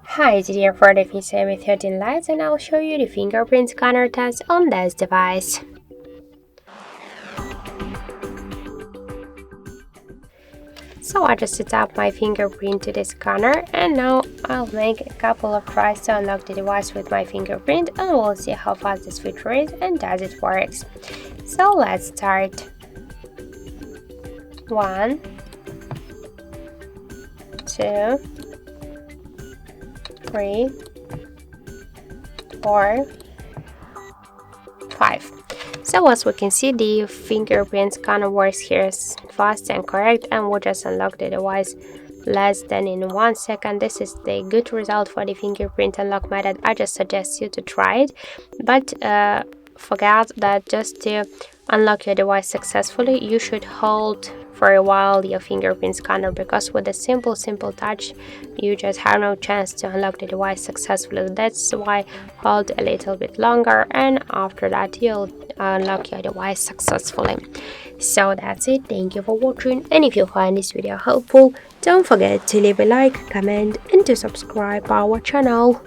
Hi, today for the Xiaomi 13 Lite and I'll show you the fingerprint scanner test on this device. So I just set up my fingerprint to the scanner and now I'll make a couple of tries to unlock the device with my fingerprint and we'll see how fast this feature is and does it works. So let's start. 1, 2, 3, 4, 5. So as we can see, the fingerprint scanner works here fast and correct, and we'll just unlock the device less than in 1 second. This is the good result for the fingerprint unlock method. I just suggest you to try it, but forget that just to unlock your device successfully, you should hold for a while your fingerprint scanner, because with a simple touch you just have no chance to unlock the device successfully. That's why hold a little bit longer and after that you'll unlock your device successfully. So that's it. Thank you for watching, and if you find this video helpful, don't forget to leave a like, comment and to subscribe our channel.